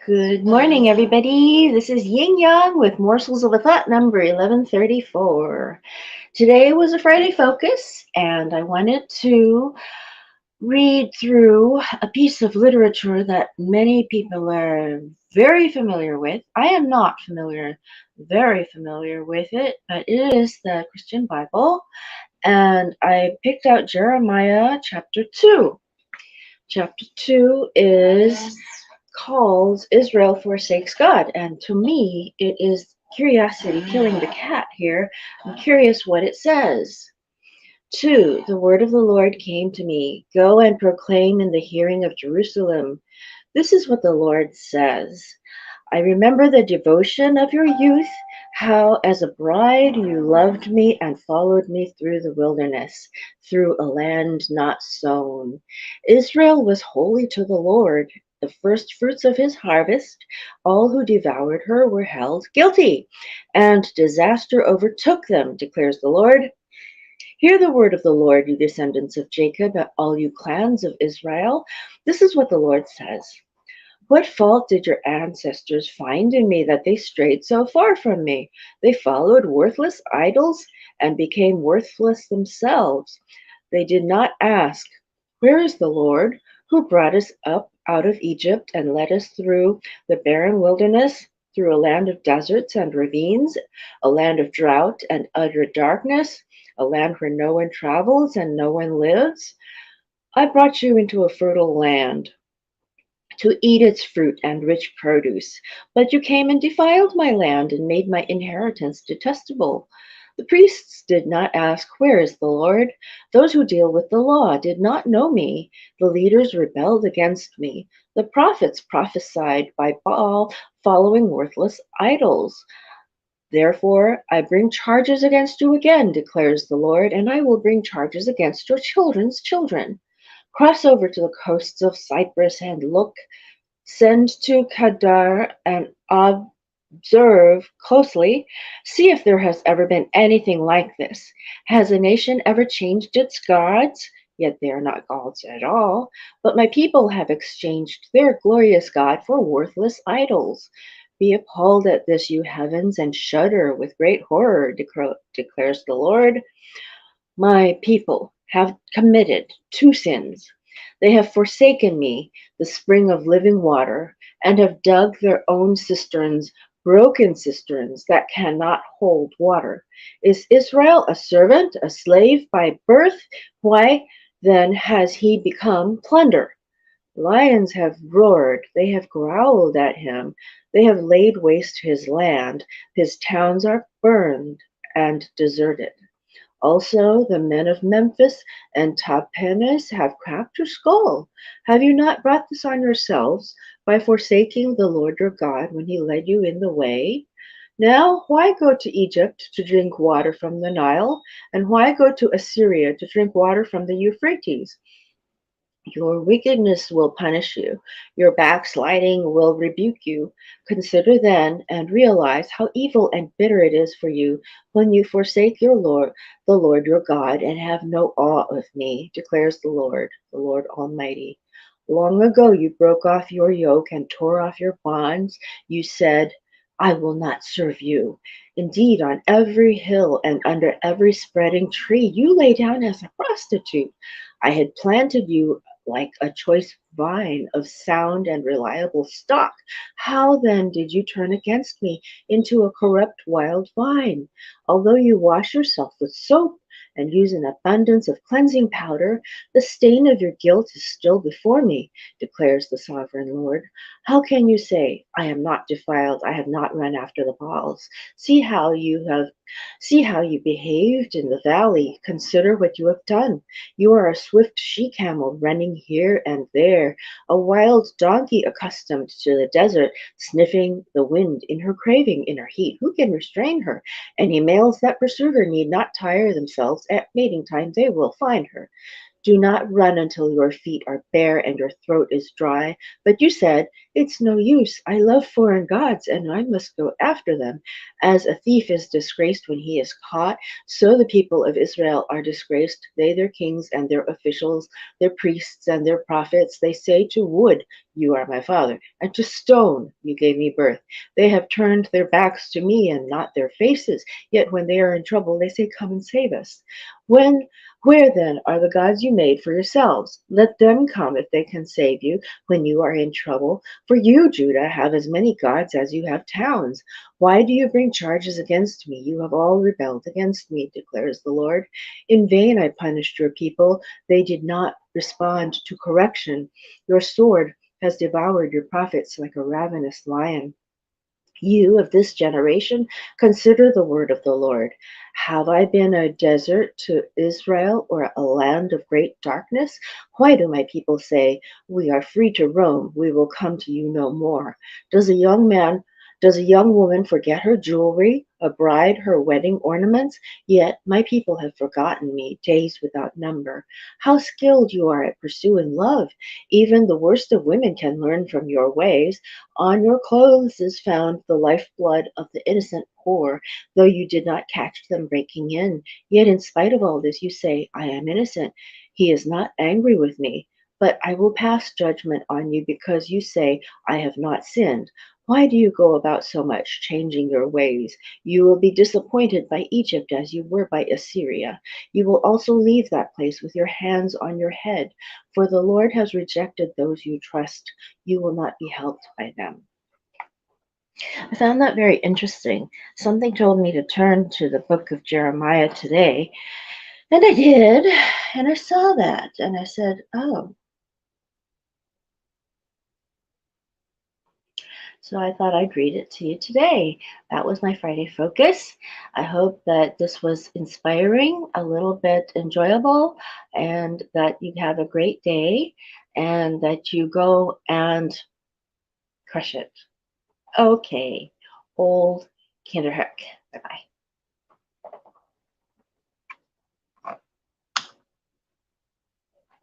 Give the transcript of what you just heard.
Good morning, everybody. This is Yin Yang with Morsels of a Thought number 1134. Today was a Friday focus, and I wanted to read through a piece of literature that many people are very familiar with. I am not very familiar with it, but it is the Christian Bible, and I picked out Jeremiah chapter 2. Chapter 2 is called Israel Forsakes God. And to me, it is curiosity killing the cat here. I'm curious what it says. 2. The word of the Lord came to me. Go and proclaim in the hearing of Jerusalem. This is what the Lord says. I remember the devotion of your youth, how as a bride you loved me and followed me through the wilderness, through a land not sown. Israel was holy to the Lord, the first fruits of his harvest. All who devoured her were held guilty, and disaster overtook them, declares the Lord. Hear the word of the Lord, you descendants of Jacob, all you clans of Israel. This is what the Lord says. What fault did your ancestors find in me that they strayed so far from me? They followed worthless idols and became worthless themselves. They did not ask, where is the Lord who brought us up out of Egypt and led us through the barren wilderness, through a land of deserts and ravines, a land of drought and utter darkness, a land where no one travels and no one lives? I brought you into a fertile land to eat its fruit and rich produce. But you came and defiled my land and made my inheritance detestable. The priests did not ask, where is the Lord? Those who deal with the law did not know me. The leaders rebelled against me. The prophets prophesied by Baal, following worthless idols. Therefore, I bring charges against you again, declares the Lord, and I will bring charges against your children's children. Cross over to the coasts of Cyprus and look. Send to Kedar and observe closely. See if there has ever been anything like this. Has a nation ever changed its gods? Yet they are not gods at all. But my people have exchanged their glorious God for worthless idols. Be appalled at this, you heavens, and shudder with great horror, declares the Lord. My people have committed two sins. They have forsaken me, the spring of living water, and have dug their own cisterns, broken cisterns that cannot hold water. Is Israel a servant, a slave by birth? Why then has he become plunder? Lions have roared, they have growled at him, they have laid waste his land, his towns are burned and deserted. Also, the men of Memphis and Tapenes have cracked your skull. Have you not brought this on yourselves by forsaking the Lord your God when he led you in the way? Now, why go to Egypt to drink water from the Nile? And why go to Assyria to drink water from the Euphrates? Your wickedness will punish you. Your backsliding will rebuke you. Consider then and realize how evil and bitter it is for you when you forsake your Lord, the Lord your God, and have no awe of me, declares the Lord Almighty. Long ago you broke off your yoke and tore off your bonds. You said, I will not serve you. Indeed, on every hill and under every spreading tree, you lay down as a prostitute. I had planted you like a choice vine of sound and reliable stock. How then did you turn against me into a corrupt wild vine? Although you wash yourself with soap and use an abundance of cleansing powder, the stain of your guilt is still before me, declares the sovereign Lord. How can you say, I am not defiled, I have not run after the Baals? See how you behaved in the valley. Consider what you have done. You are a swift she-camel running here and there, a wild donkey accustomed to the desert, sniffing the wind in her craving, in her heat. Who can restrain her? Any males that pursue her need not tire themselves. At mating time they will find her. Do not run until your feet are bare and your throat is dry. But you said, it's no use. I love foreign gods and I must go after them. As a thief is disgraced when he is caught, so the people of Israel are disgraced, they, their kings and their officials, their priests and their prophets. They say to wood, you are my father, and to stone, you gave me birth. They have turned their backs to me and not their faces. Yet when they are in trouble, they say, come and save us. When where then are the gods you made for yourselves? Let them come if they can save you when you are in trouble. For you, Judah, have as many gods as you have towns. Why do you bring charges against me? You have all rebelled against me, declares the Lord. In vain I punished your people. They did not respond to correction. Your sword has devoured your prophets like a ravenous lion. You of this generation, consider the word of the Lord. Have I been a desert to Israel or a land of great darkness? Why do my people say, we are free to roam, we will come to you no more? Does a young woman forget her jewelry, a bride her wedding ornaments? Yet my people have forgotten me, days without number. How skilled you are at pursuing love! Even the worst of women can learn from your ways. On your clothes is found the lifeblood of the innocent poor, though you did not catch them breaking in. Yet in spite of all this, you say, I am innocent. He is not angry with me. But I will pass judgment on you because you say, I have not sinned. Why do you go about so much, changing your ways? You will be disappointed by Egypt as you were by Assyria. You will also leave that place with your hands on your head, for the Lord has rejected those you trust. You will not be helped by them. I found that very interesting. Something told me to turn to the book of Jeremiah today, and I did, and I saw that, and I said, oh. So I thought I'd read it to you today. That was my Friday focus. I hope that this was inspiring, a little bit enjoyable, and that you have a great day and that you go and crush it. Okay, old Kinderhook. Bye bye.